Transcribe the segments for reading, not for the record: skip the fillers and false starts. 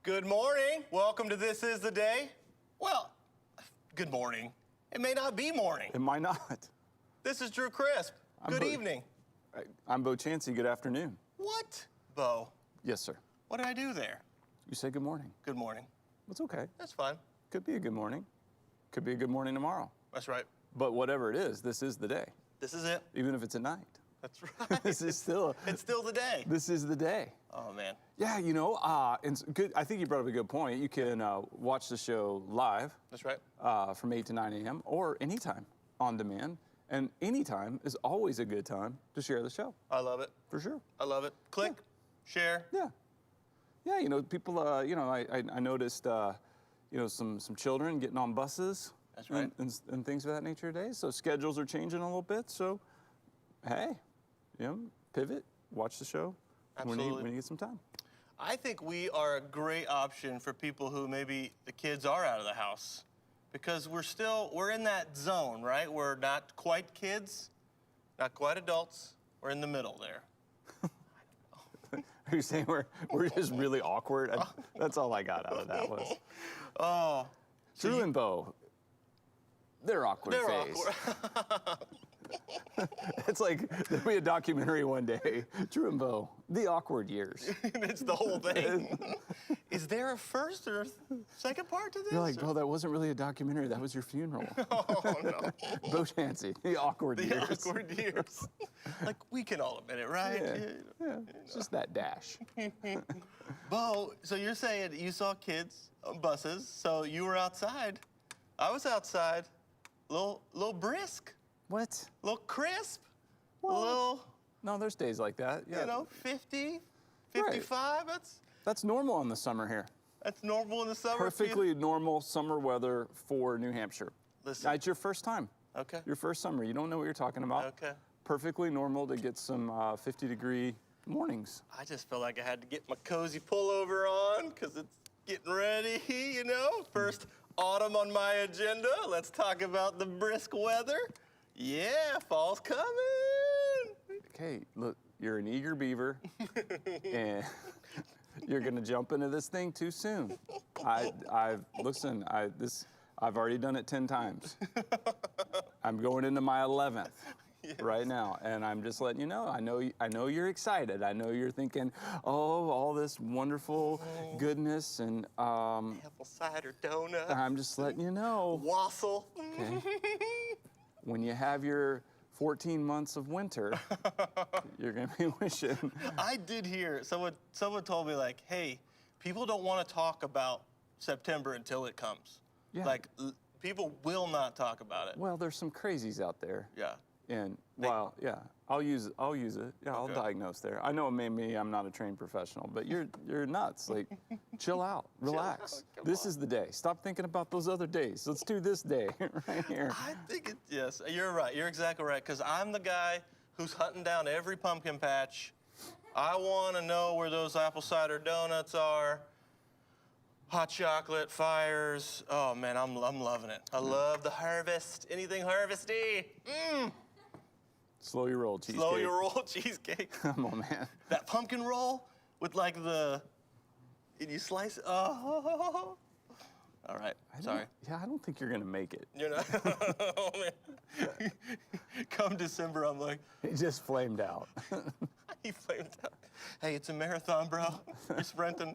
Good morning. Welcome to This Is the Day. Well, good morning. It may not be morning. It might not. This is Drew Crisp. Good evening. I'm Bo Chansey. Good afternoon. What? Bo, Yes, sir. what did I do there? You say good morning. Good morning. It's okay. That's fine. Could be a good morning. Could be a good morning tomorrow. That's right. But whatever it is, this is the day. This is it. Even if it's at night. That's right. This is still. It's still the day. This is the day. Oh, man. Yeah, you know, and it's good. I think you brought up a good point. You can watch the show live That's right. from 8 to 9 a.m. or anytime on demand. And anytime is always a good time to share the show. I love it. For sure. I love it. Click, share. Yeah. Yeah, you know, people, you know, I noticed, you know, some children getting on buses. That's right. And things of that nature today. So schedules are changing a little bit. So, hey, you know, pivot, watch the show Absolutely. when you get some time. I think we are a great option for people who maybe the kids are out of the house because we're in that zone, right? We're not quite kids, not quite adults. We're in the middle there. Are you saying we're just really awkward? That's all I got out of that was. Oh. Drew and Bo, they're awkward phase. Awkward. It's like there'll be a documentary one day, Drew and Bo, the awkward years. It's the whole thing. Is there a first or second part to this? You're like, Bo, that wasn't really a documentary. That was your funeral. Oh, no. Bo Chansey, the awkward The years. awkward years. Like, we can all admit it, right? Yeah, it's just that dash. Bo, so you're saying you saw kids on buses, so you were outside. I was outside, little brisk, What? little crisp, Well, little, No, there's days like that. Yeah. you know, 50, 55. That's normal in the summer here. That's normal in the summer. Perfectly normal summer weather for New Hampshire. Listen. It's your first time. Okay. Your first summer. You don't know what you're talking about. Okay. Perfectly normal to get some 50-degree mornings. I just felt like I had to get my cozy pullover on because it's getting ready, you know. First autumn on my agenda. Let's talk about the brisk weather. Yeah, fall's coming. Okay, look, you're an eager beaver, and you're gonna jump into this thing too soon. I've already done it 10 times. I'm going into my 11th right now, and I'm just letting you know. I know you're excited. I know you're thinking, oh, all this wonderful goodness, and Apple cider donut. I'm just letting you know. Wassail. Okay. When you have your 14 months of winter, you're gonna be wishing. I did hear someone told me like, hey, people don't want to talk about September until it comes. Yeah. Like people will not talk about it. Well, there's some crazies out there. Yeah. And well, yeah, I'll use it. Yeah, I'll Okay. diagnose there. I know maybe I'm not a trained professional, but you're nuts. Like, chill out, relax. out, come This on. is the day. Stop thinking about those other days. Let's do this day right here. I think yes, you're right. You're exactly right. Because I'm the guy who's hunting down every pumpkin patch. I want to know where those apple cider donuts are. Hot chocolate, fires. Oh man, I'm loving it. I love the harvest. Anything harvesty. Slow your roll, cheesecake. Slow your roll cheesecake. Come on, man. That pumpkin roll with like and you slice it. Oh. All right. Sorry. Yeah, I don't think you're gonna make it. You're not. Oh, man. Come December, I'm like, It just flamed out. he flames out. Hey, it's a marathon, bro. You're sprinting.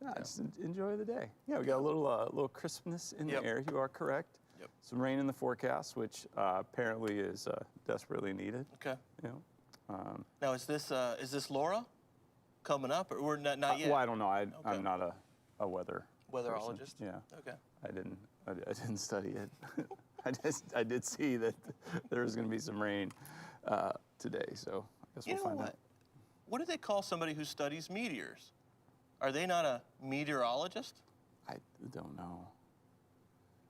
Yeah, just enjoy the day. Yeah, we got a little crispness in Yep. the air. You are correct. Yep. Some rain in the forecast, which apparently is desperately needed. Okay. You know. Now, is this Laura coming up, or we're not yet? Well, I don't know. I'm not a weather Weatherologist? person. Yeah. Okay. I didn't study it. I did see that there was going to be some rain today, so I guess You we'll know find what? out. What do they call somebody who studies meteors? Are they not a meteorologist? I don't know.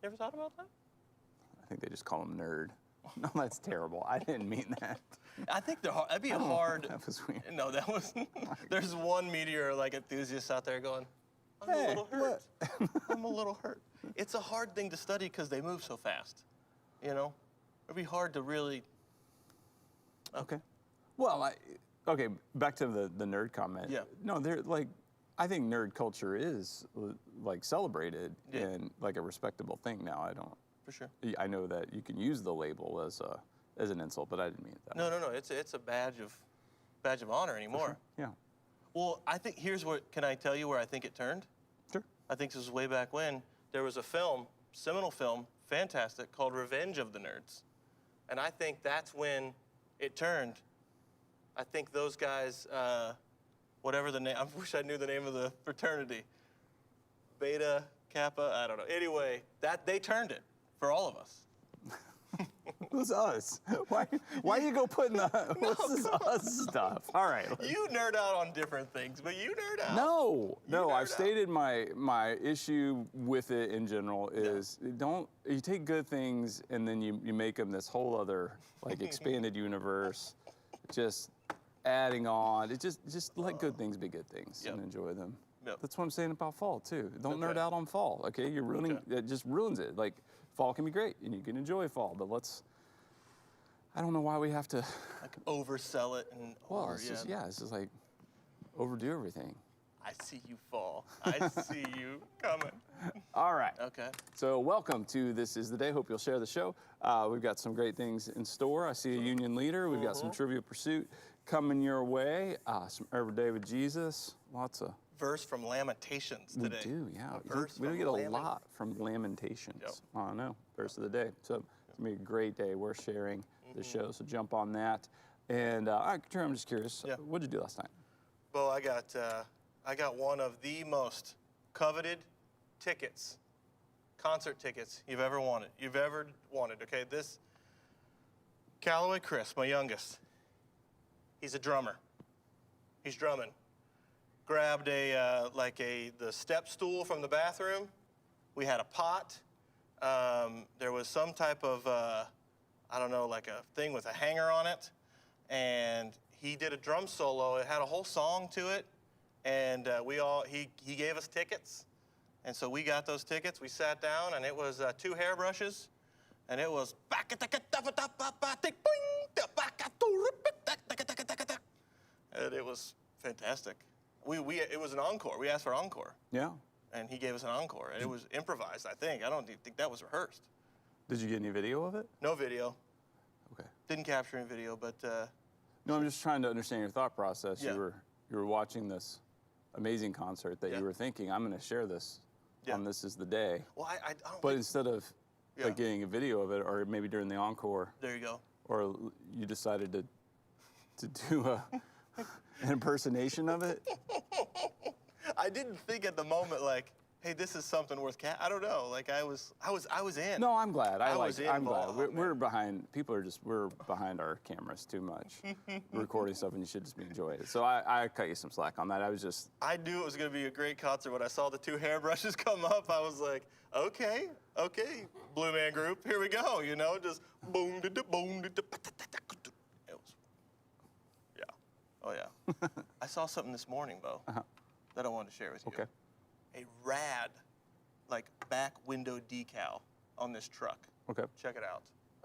You ever thought about that? I think they just call him nerd. No, that's terrible. I didn't mean that. I think that'd be a hard. That was weird. No, that was. There's one meteor enthusiast out there going, I'm a Hey, little hurt. I'm a little hurt. It's a hard thing to study because they move so fast. You know, it'd be hard to really. Okay. Well, okay. Back to the nerd comment. Yeah. No, they're like, I think nerd culture is like celebrated Yeah. and like a respectable thing now. I don't. For sure. I know that you can use the label as an insult, but I didn't mean it that way. No. It's a badge of honor anymore. Yeah. Well, I think here's what. Can I tell you where I think it turned? Sure. I think this was way back when there was a film, seminal film, fantastic, called Revenge of the Nerds, and I think that's when it turned. I think those guys, whatever the name, I wish I knew the name of the fraternity. Beta, Kappa, I don't know. Anyway, that they turned it for all of us. Who's us? Why you go putting what's this us stuff? All right. You nerd out on different things, but you nerd out. No, nerd I've out. stated my issue with it in general is you take good things and then you make them this whole other like expanded universe, just adding on. It just let good things be good things Yep. and enjoy them. Yep. That's what I'm saying about fall too. Don't Okay. nerd out on fall. Okay, you're ruining. Okay. It just ruins it. Like fall can be great and you can enjoy fall, but I don't know why we have to. Like oversell it and Well, it's just it's just like overdo everything. I see you fall. I see you coming. All right. Okay. So welcome to This Is the Day. Hope you'll share the show. We've got some great things in store. I see a union leader. We've got some Trivia Pursuit coming your way. Some Everyday with Jesus. Lots of. Verse from Lamentations today. We do, yeah. A verse We from get a Lament- lot from Lamentations. Yep. I know. Verse of the day. So it's going to be a great day. We're sharing the show, so jump on that. And I'm just curious, Yeah. what did you do last night? Bo, I got one of the most coveted tickets, concert tickets you've ever wanted. Okay, this Callaway Chris, my youngest. He's a drummer. He's drumming. Grabbed the step stool from the bathroom. We had a pot. There was some type of I don't know, like a thing with a hanger on it, and he did a drum solo. It had a whole song to it, and he gave us tickets, and so we got those tickets. We sat down, and it was 2 hairbrushes, and it was and it was fantastic. It was an encore. We asked for encore, Yeah. and he gave us an encore, and it was improvised. I think I don't think that was rehearsed. Did you get any video of it? No video. Okay. Didn't capture any video, but No, I'm just trying to understand your thought process. Yeah. You were watching this amazing concert that Yeah. you were thinking, I'm going to share this Yeah. on This Is the Day. well, I don't But think, instead of Yeah. like getting a video of it, or maybe during the encore, there you go. or you decided to do an impersonation of it. I didn't think at the moment like, hey, this is something worth I don't know. Like I was in. No, I'm glad. I'm glad. involved, We're behind. We're behind our cameras too much, recording stuff, and you should just be enjoying it. So I cut you some slack on that. I was just. I knew it was going to be a great concert when I saw the 2 hairbrushes come up. I was like, okay, Blue Man Group, here we go. You know, just boom, da, da, boom, da, da, ba, da, da, da, da. It was, yeah, oh yeah. I saw something this morning, Bo, that I wanted to share with you. Okay. A rad, like back window decal on this truck. Okay. Check it out.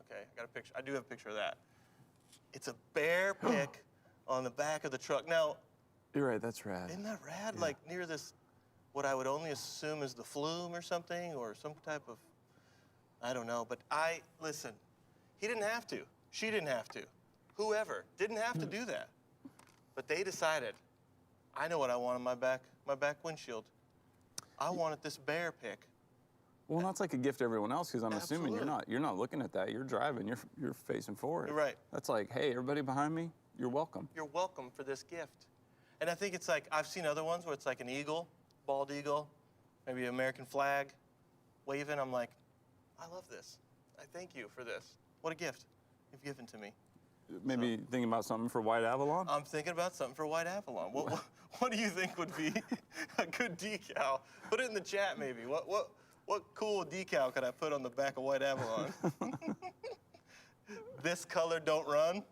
Okay, I got a picture. I do have a picture of that. It's a bear pick on the back of the truck. Now, You're right. That's rad. isn't that rad? Like near this, what I would only assume is the flume or something, or some type of, I don't know. But listen, he didn't have to. She didn't have to. Whoever didn't have to do that. But they decided, I know what I want on my back windshield. I wanted this bear pick. Well, that's like a gift to everyone else because I'm assuming Absolutely. you're not looking at that. You're driving. You're facing forward. You're right. That's like, hey, everybody behind me, you're welcome. You're welcome for this gift. And I think it's like, I've seen other ones where it's like an eagle, bald eagle, maybe an American flag waving. I'm like, I love this. I thank you for this. What a gift you've given to me. Maybe thinking about something for White Avalon. I'm thinking about something for White Avalon. What do you think would be a good decal? Put it in the chat maybe. What cool decal could I put on the back of White Avalon? This color don't run?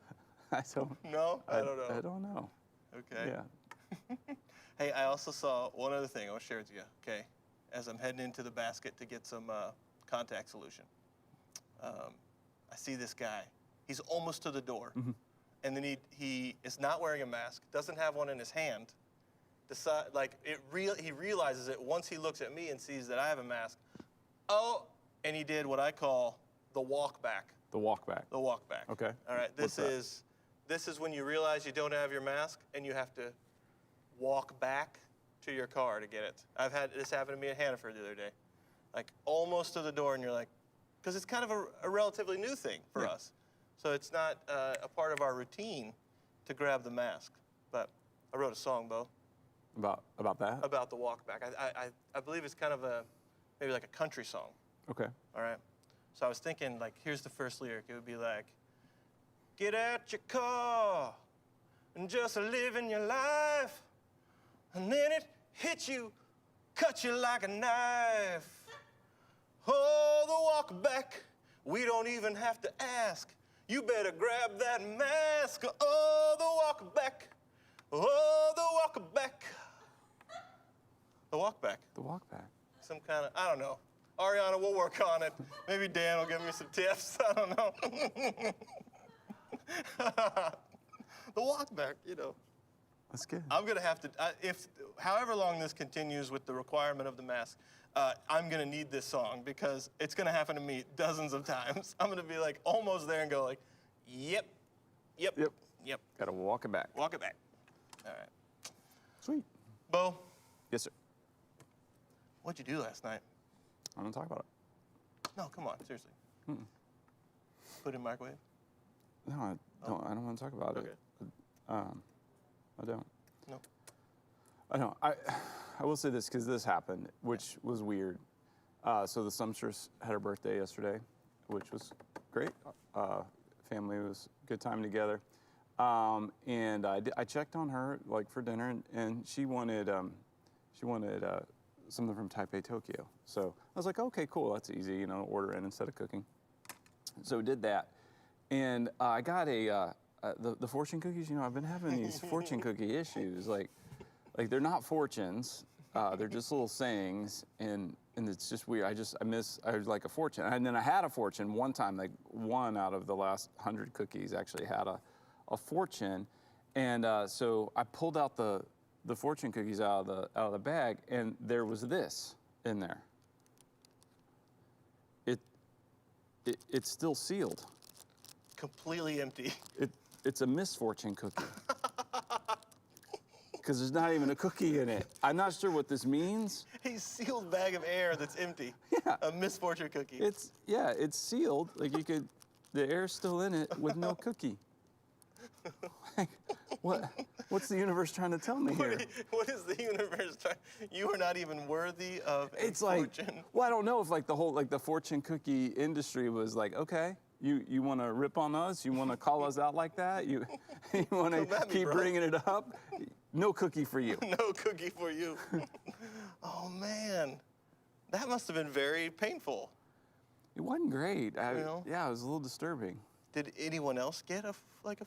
I don't. No? I don't know. I don't know. Okay. Yeah. Hey, I also saw one other thing I want to share with you, okay? As I'm heading into the basket to get some contact solution. I see this guy. He's almost to the door. And then he is not wearing a mask, doesn't have one in his hand. he realizes it once he looks at me and sees that I have a mask. Oh, and he did what I call the walk back. The walk back. The walk back. Okay. All right. What's that? This is when you realize you don't have your mask and you have to walk back to your car to get it. I've had this happen to me at Hannaford the other day, like almost to the door, and you're like, because it's kind of a relatively new thing for us, so it's not a part of our routine to grab the mask. But I wrote a song, Bo, About that? about the walk back. I believe it's kind of maybe like a country song. Okay. All right. So I was thinking, like, here's the first lyric. It would be like, get out your car and just live in your life. And then it hits you, cut you like a knife. Oh, the walk back, we don't even have to ask. You better grab that mask. Oh, the walk back. Oh, the walk back. The walk back. The walk back. Some kind of, I don't know. Ariana, we'll work on it. Maybe Dan will give me some tips. I don't know. The walk back, you know. That's good. I'm gonna have to, however long this continues with the requirement of the mask, I'm gonna need this song because it's gonna happen to me dozens of times. I'm gonna be like almost there and go like, yep. Gotta walk it back. Walk it back. All right. Sweet. Bo, Yes, sir. what'd you do last night? I'm gonna talk about it. No, come on, seriously. Put it in microwave? No, I don't. I don't want to talk about Okay. it. I don't. No. I don't. I will say this because this happened, which was weird. So the Sumstress had her birthday yesterday, which was great. Family was a good time together. And I checked on her like for dinner, and she wanted something from Taipei, Tokyo. So I was like, okay, cool, that's easy, you know, order in instead of cooking. So we did that, and I got the fortune cookies. You know, I've been having these fortune cookie issues. Like they're not fortunes, they're just little sayings, and it's just weird. I was like a fortune, and then I had a fortune one time. Like one out of the last 100 cookies actually had a fortune, and so I pulled out the fortune cookies out of the bag, and there was this in there. It's still sealed. Completely empty. It's a misfortune cookie. Because there's not even a cookie in it. I'm not sure what this means. A sealed bag of air that's empty. Yeah. A misfortune cookie. It's sealed. Like the air's still in it with no cookie. Like, what's the universe trying to tell me here? What is the universe trying? You are not even worthy of a It's like, fortune. well, I don't know if like the fortune cookie industry was like, okay, you want to rip on us? You want to call us out like that? You want to Come at me, keep bro. bringing it up? No cookie for you. No cookie for you. Oh man, that must have been very painful. It wasn't great. know? Yeah, it was a little disturbing. Did anyone else get a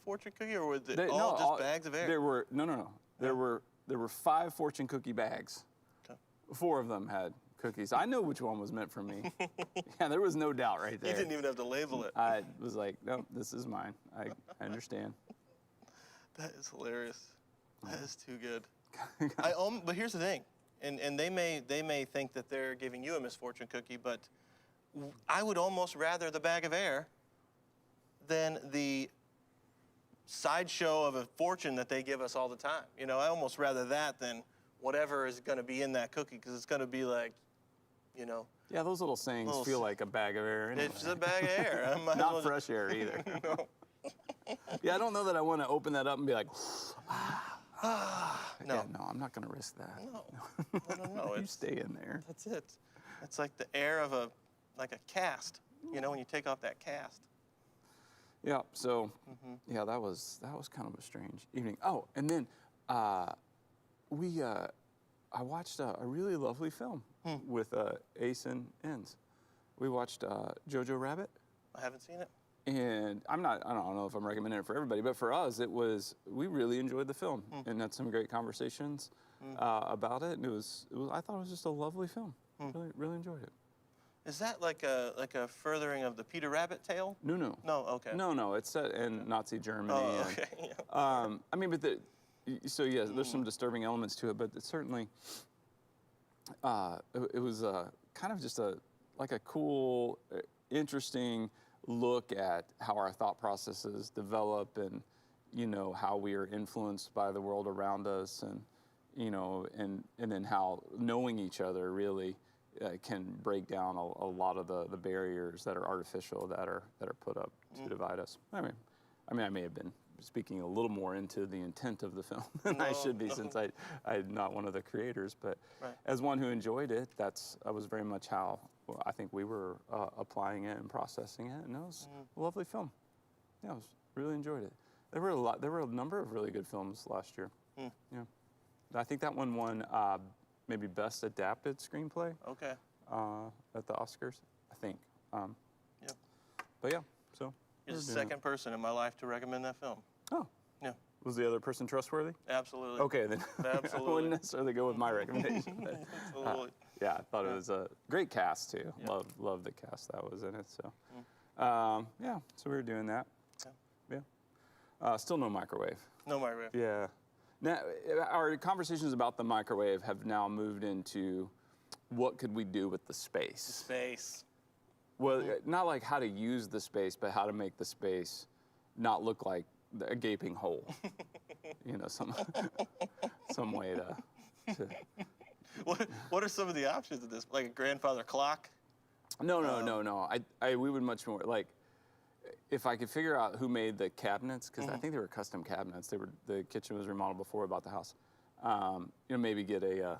fortune cookie, or was it They- all no, just bags of air? There were no. There were 5 fortune cookie bags. Okay. 4 of them had cookies. I know which one was meant for me. Yeah, there was no doubt right there. You didn't even have to label it. I was like, no, this is mine. I understand. That is hilarious. That is too good. But here's the thing, and they may think that they're giving you a misfortune cookie, but I would almost rather the bag of air than the sideshow of a fortune that they give us all the time. You know, I almost rather that than whatever is going to be in that cookie, because it's going to be like, you know, Yeah, those little sayings Little feel like a bag of air. Anyway. it's a bag of air. I might as well Not just- fresh air either. No. Yeah, I don't know that I want to open that up and be like, No. yeah, no, I'm not going to risk that. No. You stay in there. That's it. It's like the air of a cast. You know, when you take off that cast. Yeah. So, yeah, that was kind of a strange evening. Oh, and then I watched a really lovely film with Ace and Ends. We watched Jojo Rabbit, I haven't seen it. and I don't know if I'm recommending it for everybody, but for us, we really enjoyed the film and had some great conversations about it. And I thought it was just a lovely film. Really enjoyed it. Is that like a furthering of the Peter Rabbit tale? No. No. Okay. No, it's set in Nazi Germany. Oh, and, okay. Yeah. I mean, but So yes, there's some disturbing elements to it, but it certainly it was kind of just a cool, interesting look at how our thought processes develop, and how we are influenced by the world around us, and and then how knowing each other really can break down a lot of the barriers that are artificial, that are put up to divide us. I may have been speaking a little more into the intent of the film than I should be, since I'm not one of the creators. But as one who enjoyed it, I was very much how I think we were applying it and processing it, and it was a lovely film. Yeah, I really enjoyed it. There were a number of really good films last year. Yeah, I think that one won maybe Best Adapted Screenplay. Okay. At the Oscars, I think. Yep. But yeah, so. You're the second person in my life to recommend that film. Oh. Yeah. Was the other person trustworthy? Absolutely. Okay, then Absolutely. I wouldn't necessarily go with my recommendation. But, Absolutely. yeah, I thought it was a great cast too. Yeah. Love the cast that was in it. So, yeah, so we were doing that. Yeah. Still no microwave. No microwave. Yeah. Now, our conversations about the microwave have now moved into what could we do with the space? Space. Well, not like how to use the space, but how to make the space not look like a gaping hole. Some way to. What are some of the options of this? Like a grandfather clock? No. We would much more like, if I could figure out who made the cabinets, because I think they were custom cabinets. The kitchen was remodeled before we bought the house. Maybe get a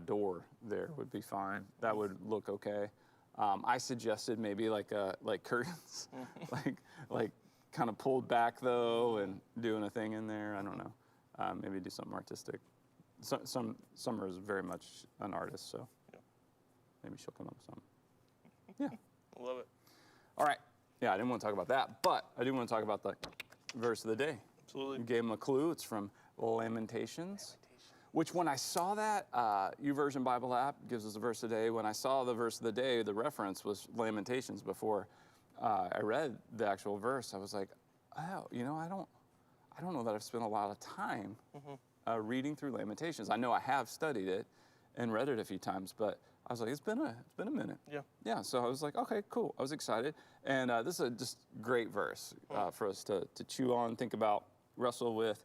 door there would be fine. That would look okay. I suggested maybe like curtains, like kind of pulled back though, and doing a thing in there. I don't know. Maybe do something artistic. Summer is very much an artist, so maybe she'll come up with something. Yeah. Love it. All right. Yeah, I didn't want to talk about that, but I do want to talk about the verse of the day. Absolutely. You gave him a clue. It's from Lamentations. Which, when I saw that, YouVersion Bible app gives us a verse of the day. When I saw the verse of the day, the reference was Lamentations before I read the actual verse. I was like, oh, I don't know that I've spent a lot of time reading through Lamentations. I know I have studied it and read it a few times, but I was like, it's been a minute. Yeah. Yeah. So I was like, okay, cool. I was excited, and this is a just great verse for us to chew on, think about, wrestle with,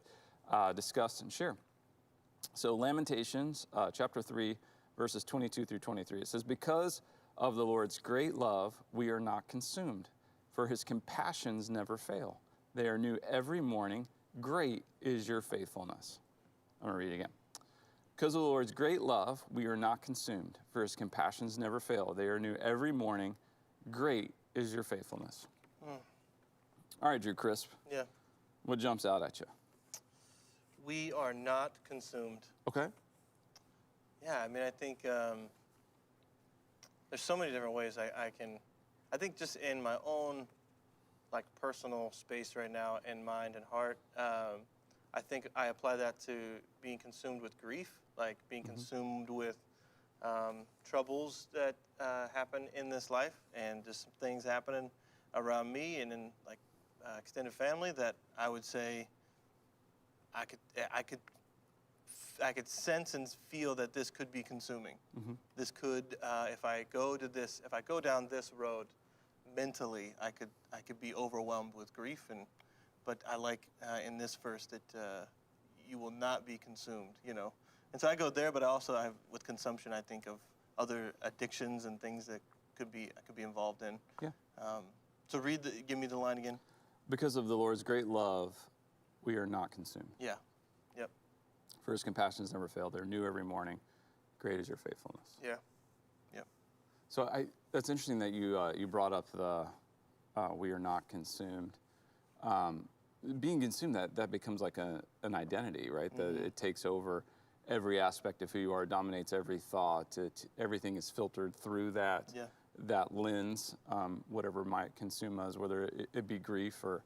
discuss, and share. So Lamentations, chapter 3, verses 22 through 23. It says, because of the Lord's great love, we are not consumed, for his compassions never fail. They are new every morning. Great is your faithfulness. I'm going to read it again. Because of the Lord's great love, we are not consumed, for his compassions never fail. They are new every morning. Great is your faithfulness. All right, Drew Crisp. Yeah. What jumps out at you? We are not consumed. Okay. Yeah, I think there's so many different ways I think just in my own personal space right now, in mind and heart, I think I apply that to being consumed with grief, like being consumed with troubles that happen in this life, and just some things happening around me and in extended family that I would say I could sense and feel that this could be consuming. This could, if I go down this road, mentally, I could be overwhelmed with grief. But I like in this verse that you will not be consumed. And so I go there, but I also with consumption, I think of other addictions and things that I could be involved in. Yeah. So give me the line again. Because of the Lord's great love, we are not consumed. Yeah. Yep. For his compassions never fail. They're new every morning. Great is your faithfulness. Yeah. Yep. So that's interesting that you brought up the we are not consumed. Being consumed, that becomes like an identity, right? That it takes over every aspect of who you are, dominates every thought. Everything is filtered through that that lens, whatever might consume us, whether it be grief or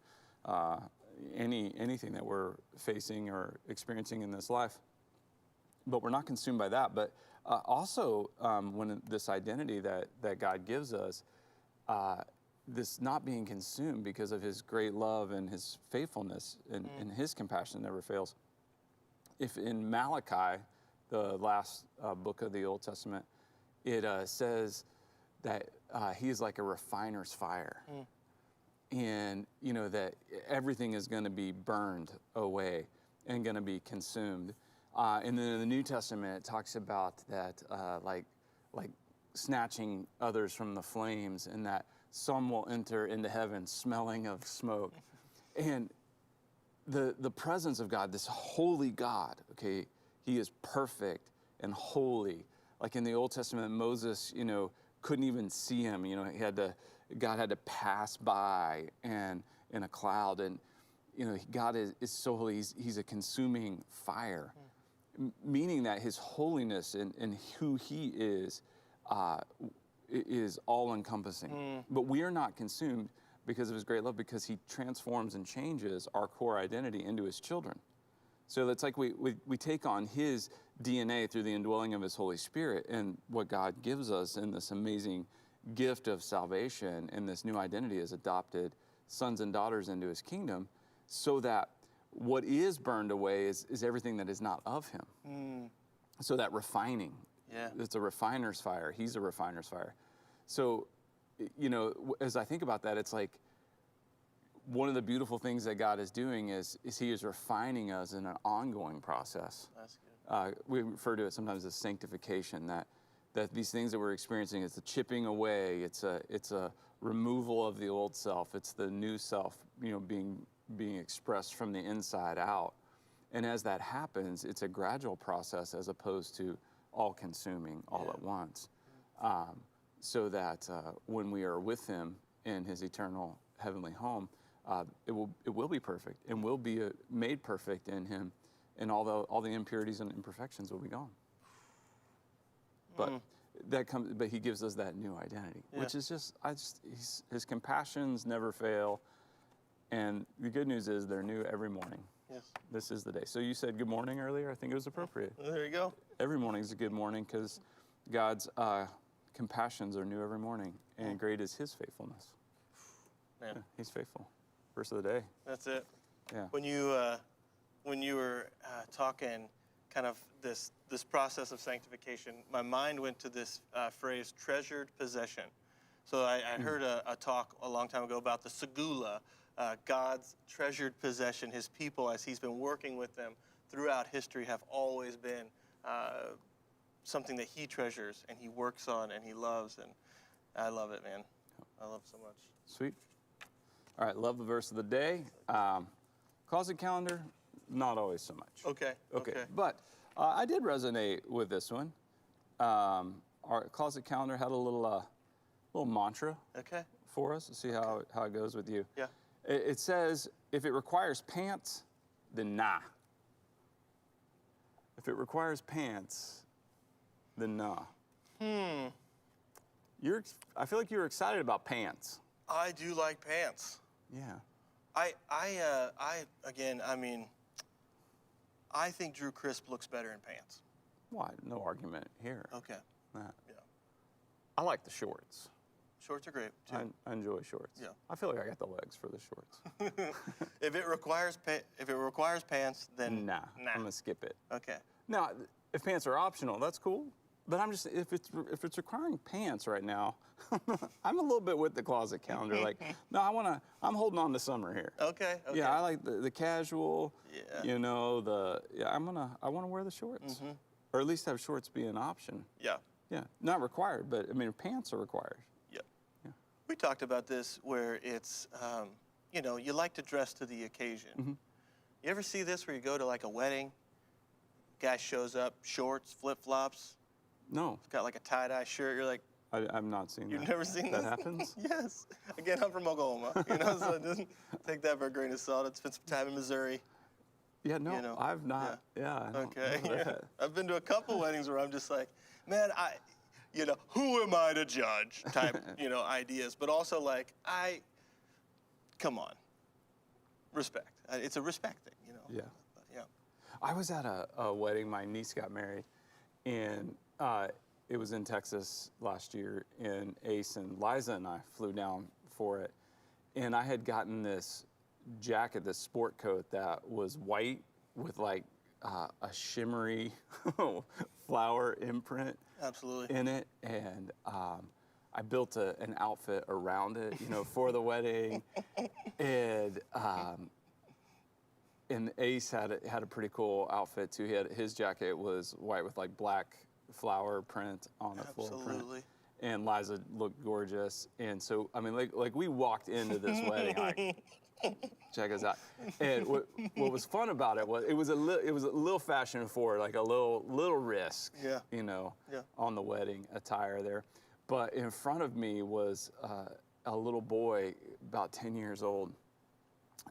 anything that we're facing or experiencing in this life. But we're not consumed by that. But also, when this identity that God gives us, this not being consumed because of his great love and his faithfulness and his compassion never fails. If in Malachi, the last book of the Old Testament, it says that he is like a refiner's fire. And, you know, that everything is going to be burned away and going to be consumed. And then in the New Testament, it talks about that, like snatching others from the flames, and that some will enter into heaven smelling of smoke. And the presence of God, this holy God, okay, he is perfect and holy. Like in the Old Testament, Moses, you know, couldn't even see him. You know, God had to pass by and in a cloud. And, you know, God is so holy. He's a consuming fire, meaning that his holiness and who he is all-encompassing. But we are not consumed because of his great love, because he transforms and changes our core identity into his children. So it's like we take on his DNA through the indwelling of his Holy Spirit, and what God gives us in this amazing gift of salvation and this new identity as adopted sons and daughters into his kingdom, so that what is burned away is everything that is not of him. So that refining, it's a refiner's fire. He's a refiner's fire. So, you know, as I think about that, it's like one of the beautiful things that God is doing is he is refining us in an ongoing process. That's good. We refer to it sometimes as sanctification, that these things that we're experiencing, it's a chipping away, it's a removal of the old self, it's the new self, you know, being expressed from the inside out. And as that happens, it's a gradual process as opposed to all-consuming all at once. So that when we are with him in his eternal heavenly home, it will be perfect and will be made perfect in him, and all the impurities and imperfections will be gone. But but he gives us that new identity, which is his compassions never fail, and the good news is they're new every morning. Yes. This is the day. So you said good morning earlier. I think it was appropriate. There you go. Every morning is a good morning because God's compassions are new every morning, and great is his faithfulness. Man. Yeah, he's faithful. Verse of the day. That's it. Yeah. When you were talking kind of this process of sanctification, my mind went to this phrase, treasured possession. So I heard a talk a long time ago about the segula, God's treasured possession. His people, as he's been working with them throughout history, have always been something that he treasures and he works on and he loves. And I love it, man. I love it so much. Sweet. All right, love the verse of the day. Closet calendar, not always so much. Okay. But I did resonate with this one. Our closet calendar had a little mantra for us. Let's see how it goes with you. Yeah. It says, if it requires pants, then nah. If it requires pants, then nah. I feel like you were excited about pants. I do like pants. Yeah. I think Drew Crisp looks better in pants. Why? No argument here. Okay. Nah. Yeah. I like the shorts. Shorts are great too. I enjoy shorts. Yeah. I feel like I got the legs for the shorts. If it requires pants, then Nah. I'm gonna skip it. Okay. Now, if pants are optional, that's cool. But I'm just if it's requiring pants right now, I'm a little bit with the closet calendar. Like, no, I'm holding on to summer here. Okay. Yeah, I like the casual. Yeah. You know, I want to wear the shorts, or at least have shorts be an option. Yeah. Yeah, not required, but I mean, pants are required. Yep. Yeah. We talked about this where it's, you like to dress to the occasion. You ever see this where you go to like a wedding, guy shows up, shorts, flip-flops, No, got like a tie-dye shirt, you're like, I've not seen that. you've never seen that this? happens? Yes. Again, I'm from Oklahoma, so just take that for a grain of salt. I've spent some time in Missouri. Yeah, no, You know, I've not. Yeah. I don't Okay. know that. I've been to a couple weddings where I'm just like, man, who am I to judge type, ideas. But also like, come on. Respect. It's a respect thing, Yeah. But, yeah. I was at a wedding. My niece got married, and it was in Texas last year. And Ace and Liza and I flew down for it. And I had gotten this jacket, this sport coat that was white with like a shimmery flower imprint Absolutely. in it. And I built an outfit around it, you know, for the wedding. And Ace had a pretty cool outfit too. His jacket was white with like black flower print on the floral print. Absolutely. And Liza looked gorgeous. And so, I mean, like we walked into this wedding like, check us out. And what was fun about it was it was a little fashion forward, like a little risk, Yeah. you know, Yeah. on the wedding attire there. But in front of me was a little boy about 10 years old,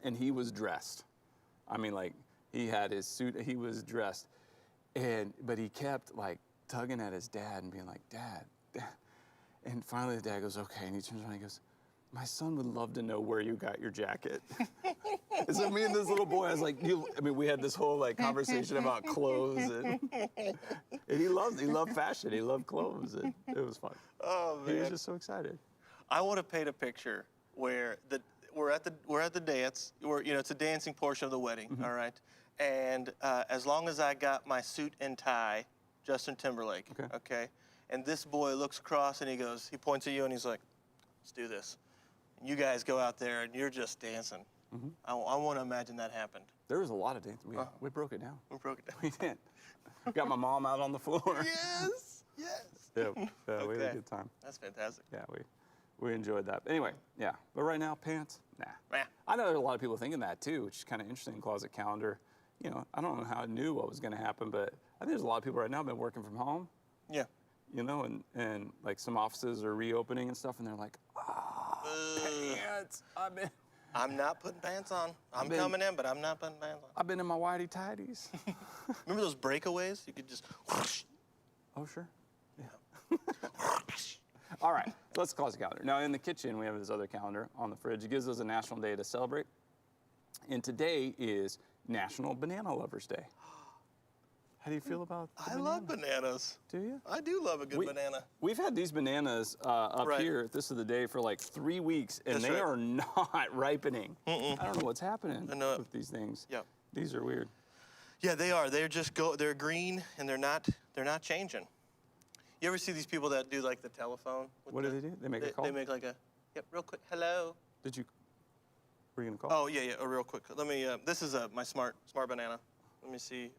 and he was dressed. I mean, like he had his suit, he was dressed, but he kept like tugging at his dad and being like, Dad. And finally the dad goes, okay, and he turns around and he goes, my son would love to know where you got your jacket. And so me and this little boy, I was like, we had this whole like conversation about clothes, and he loved fashion, he loved clothes, and it was fun. Oh man. He was just so excited. I want to paint a picture where we're at the dance. It's a dancing portion of the wedding, all right? And as long as I got my suit and tie, Justin Timberlake, okay? And this boy looks across and he points at you and he's like, let's do this. And you guys go out there and you're just dancing. I want to imagine that happened. There was a lot of dancing. We broke it down. We broke it down. We did. Got my mom out on the floor. Yes, yes. Yeah, we had Okay. a good time. That's fantastic. Yeah, we enjoyed that. Anyway, yeah. But right now, pants, nah. Nah. I know there's a lot of people thinking that too, which is kind of interesting. Closet calendar. You know, I don't know how I knew what was going to happen, but I think there's a lot of people right now have been working from home. Yeah. You know, and like some offices are reopening and stuff, and they're like, pants. I'm not putting pants on. I'm coming in, but I'm not putting pants on. I've been in my whitey tighties. Remember those breakaways? You could just whoosh. Oh, sure. Yeah. All right, so let's close the calendar. Now, in the kitchen, we have this other calendar on the fridge. It gives us a national day to celebrate. And today is National Banana Lovers Day. How do you feel about the I love bananas. Do you? I do love a good banana. We've had these bananas up Right. here, this is the day, for like 3 weeks, and That's they right. are not ripening. I don't know what's happening I know it. with these things. Yeah. These are weird. Yeah, they are. They're green and they're not changing. You ever see these people that do like the telephone? What do they do? They make a call? They make like real quick, hello. Were you gonna call? Oh, yeah, real quick. Let me, this is my smart banana. Let me see.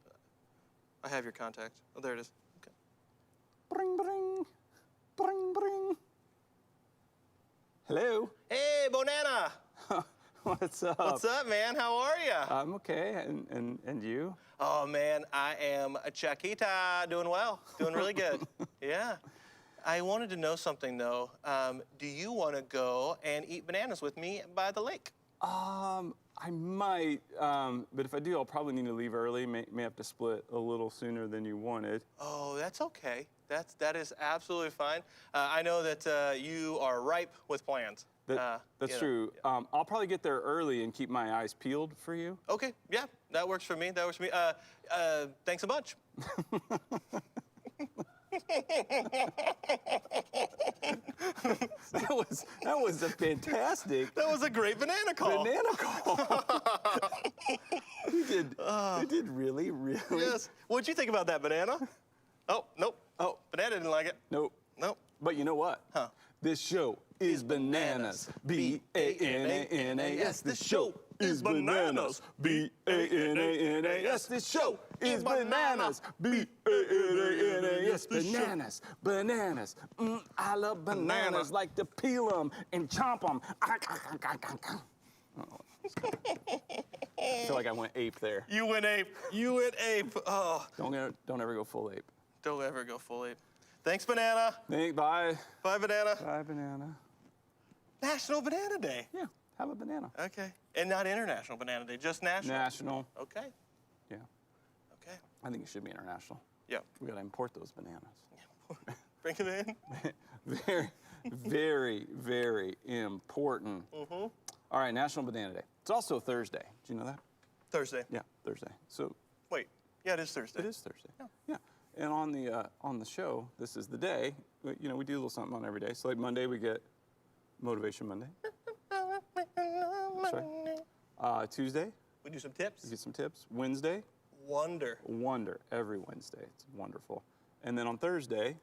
I have your contact. Oh, there it is. Okay. Bring, bring, bring, bring. Hello. Hey, Bonana. What's up? What's up, man? How are you? I'm okay, and you? Oh, man, I am a Chiquita, doing well, doing really good. Yeah. I wanted to know something, though. Do you want to go and eat bananas with me by the lake? I might, but if I do, I'll probably need to leave early. May have to split a little sooner than you wanted. Oh, that's okay. That is absolutely fine. I know that you are ripe with plans. That's true. I'll probably get there early and keep my eyes peeled for you. Okay, yeah, that works for me. That works for me. Thanks a bunch. That was a fantastic That was a great banana call. banana call. You did really, really. Yes. What'd you think about that banana? Oh, nope. Oh, banana didn't like it. Nope. Nope. But you know what? Huh. This show is bananas. B-A-N-A-N-A-S. This show is bananas. B-A-N-A-N-A-S. This show is bananas. B-A-N-A-N-A-S. Bananas. Bananas. I love bananas. Like to peel them and chomp them. I feel like I went ape there. You went ape. You went ape. Oh, Don't ever go full ape. don't ever go full ape. Thanks, banana. Bye. Bye, banana. Bye, banana. National Banana Day. Yeah, have a banana. Okay. And not International Banana Day, just national. National. Okay. Yeah. Okay. I think it should be international. Yeah. We gotta import those bananas. Bring them in. Very, very, very important. All right, National Banana Day. It's also Thursday. Do you know that? Thursday. Yeah, Thursday. So Wait. Yeah, it is Thursday. it is Thursday. Yeah. And on the show, this is the day. We do a little something on every day. So like Monday, we get Motivation Monday. That's right. Tuesday, We do some tips. we get some tips. Wednesday, Wonder. wonder every Wednesday. It's wonderful. And then on Thursday,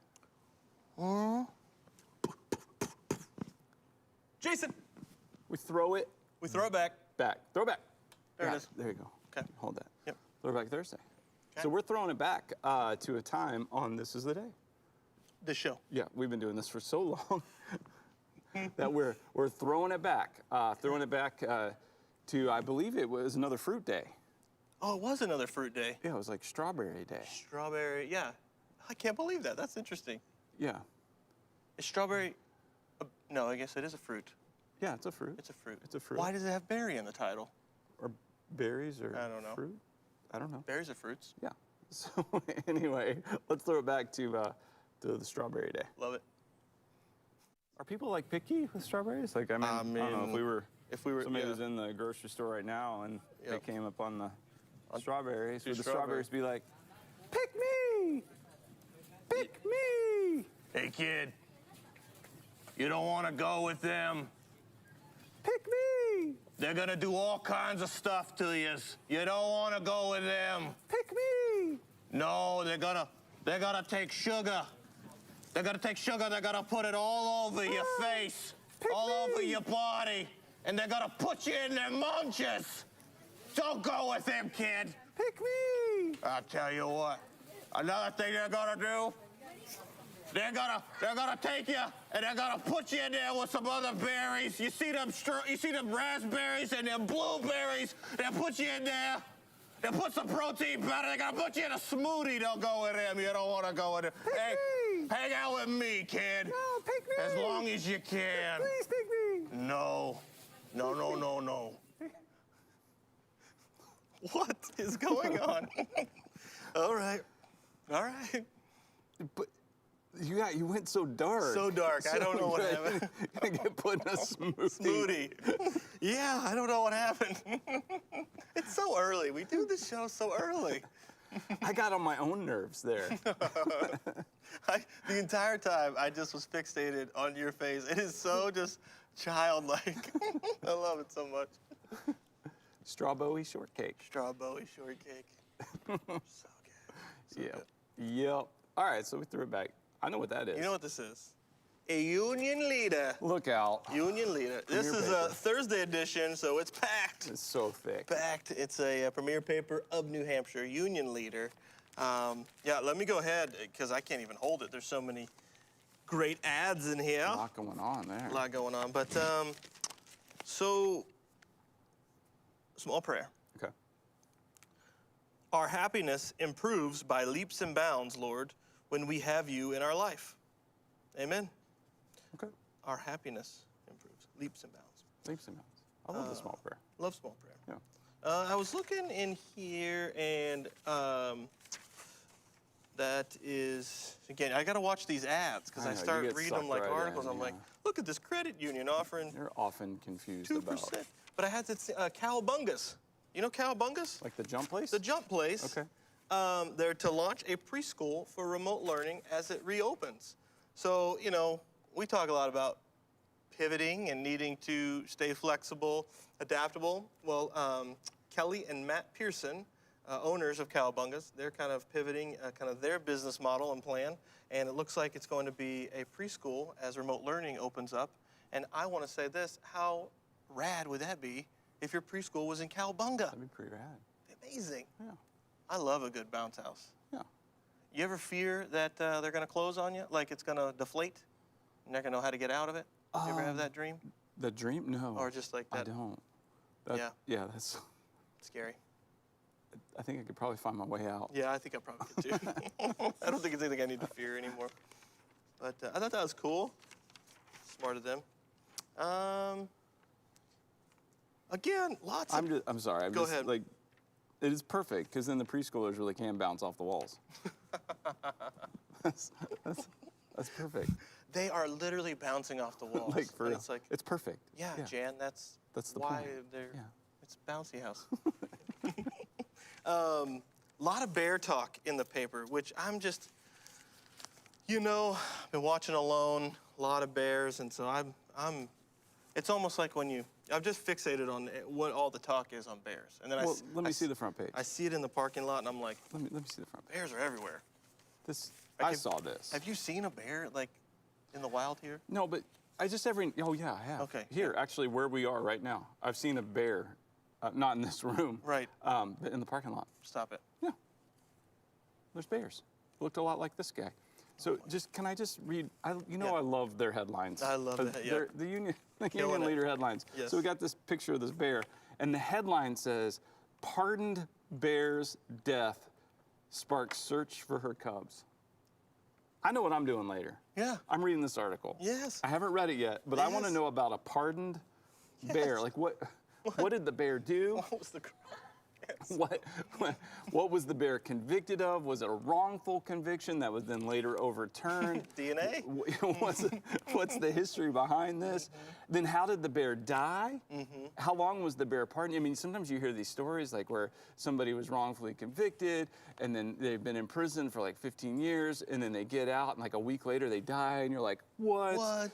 Jason, we throw it we throw it back. back. Throw it back. There it Yeah, is. There you go. Okay. Hold that. Yep. Throw it back Thursday. Okay. So we're throwing it back to a time on This Is the Day. This show. Yeah, we've been doing this for so long that we're throwing it back. To, I believe it was another fruit day. Oh, it was another fruit day. Yeah, it was like strawberry day. Strawberry. Yeah. I can't believe that. That's interesting. Yeah. Is strawberry? No, I guess it is a fruit. Yeah, it's a fruit. It's a fruit. It's a fruit. Why does it have berry in the title? Or berries or I don't know. fruit? I don't know. Berries are fruits. Yeah. So anyway, let's throw it back to the strawberry day. Love it. Are people like picky with strawberries? Like I don't know if we were somebody yeah. was in the grocery store right now and Yep. they came up on the strawberries, would the strawberries. strawberries be like, pick me, pick me, Hey, kid. You don't want to go with them. pick me, They're going to do all kinds of stuff to you. You don't want to go with them. pick me? No, they're gonna take sugar. They're gonna take sugar, they're gonna put it all over your face, all over your body, and they're gonna put you in their munches. Don't go with them, kid. Pick me. I'll tell you what, another thing they're gonna do, they're gonna take you and they're gonna put you in there with some other berries. You see them raspberries and them blueberries, they'll put you in there. They'll put some protein powder. They're gonna put you in a smoothie. Don't go with them. You don't want to go with them. Hey, me. hang out with me, kid. No, pick me. As long as you can. Please pick me. No. No, no, no, no. What is going on? All right. All right. But you went so dark. So dark. I don't know what happened. You're gonna get put in a smoothie. Smoothie. Yeah, I don't know what happened. It's so early. We do this show so early. I got on my own nerves there. The entire time, I just was fixated on your face. It is so just childlike. I love it so much. Strawberry shortcake. Strawberry shortcake. So good. So Yep. good. Yep. All right, so we threw it back. I know what that is. You know what this is? A Union Leader. Look out. Union Leader. This Premier is a paper. Thursday edition, so it's packed. It's so thick. Packed. It's a premier paper of New Hampshire, Union Leader. Yeah, let me go ahead, because I can't even hold it. There's so many great ads in here. A lot going on there. A lot going on. But so, small prayer. Okay. Our happiness improves by leaps and bounds, Lord, when we have you in our life. Amen. Okay. Our happiness improves, leaps and bounds. Leaps and bounds. I love the small prayer. Love small prayer. Yeah. I was looking in here, and that is, again, I got to watch these ads because I I know, you start get reading them sucked like right articles. in, I'm like, yeah. look at this credit union offering You're often confused 2%. about But I had to see Cowabungas. You know Cowabungas? like the jump place. The Jump Place. Okay. They're to launch a preschool for remote learning as it reopens. So, you know, we talk a lot about pivoting and needing to stay flexible, adaptable. Well, Kelly and Matt Pearson, owners of Cowabungas, they're kind of pivoting kind of their business model and plan. And it looks like it's going to be a preschool as remote learning opens up. And I want to say this, how rad would that be if your preschool was in Cowabunga? That'd be pretty rad. Amazing. Yeah. I love a good bounce house. Yeah. You ever fear that they're going to close on you? Like it's going to deflate? You're not going to know how to get out of it? You ever have that dream? The dream? No. Or just like I that? don't. Yeah. Yeah, that's. Scary. I think I could probably find my way out. Yeah, I think I probably could too. I don't think it's anything I need to fear anymore. But I thought that was cool. Smart of them. Again, lots of... I'm sorry. Go ahead. Like, it is perfect because then the preschoolers really can bounce off the walls. that's perfect. They are literally bouncing off the walls. Like for And real. it's like, It's perfect. yeah, Jan, that's That's the why point. they're... Yeah. It's bouncy house. Lot of bear talk in the paper, which I'm just, you know, been watching Alone, a lot of bears, and so I'm It's almost like when I'm just fixated on what all the talk is on bears. And then Well, let me see the front page. I see it in the parking lot, and I'm like, Let me see the front page. bears are everywhere. I saw this. Have you seen a bear, like, in the wild here? No, but oh yeah, I have. Okay, Here, actually, where we are right now, I've seen a bear, not in this room. Right. But in the parking lot. Stop it. Yeah. There's bears. Looked a lot like this guy. So can I just read? I love their headlines. I love that, yeah. The union Killing it. leader headlines. Yes. So we got this picture of this bear, and the headline says, "Pardoned bear's death sparks search for her cubs." I know what I'm doing later. Yeah. I'm reading this article. Yes. I haven't read it yet, but I want to Yes. know about a pardoned bear. Like what did the bear do? What was the cry? Yes. What was the bear convicted of? Was it a wrongful conviction that was then later overturned? DNA? What's the history behind this? Then how did the bear die? How long was the bear pardoned? I mean, sometimes you hear these stories like where somebody was wrongfully convicted and then they've been in prison for like 15 years and then they get out and like a week later they die and you're like, what?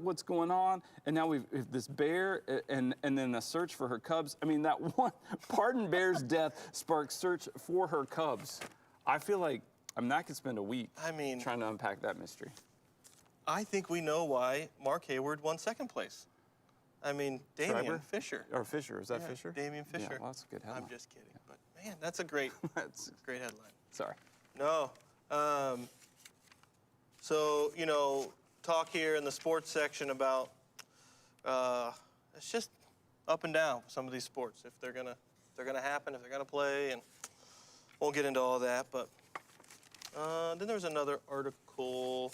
What's going on? And now we've this bear and then a search for her cubs. I mean, that one pardoned bear's death sparks search for her cubs. I feel like I could spend a week trying to unpack that mystery. I think we know why Mark Hayward won second place. I mean, Damian Schreiber? Fisher. Or Fisher, is that Fisher? Damian Fisher. Yeah, well, that's a good headline. I'm just kidding. But man, that's a great, great headline. Sorry. No. So, talk here in the sports section about it's just up and down some of these sports. If they're gonna happen, if they're gonna play, and won't get into all that. But then there was another article.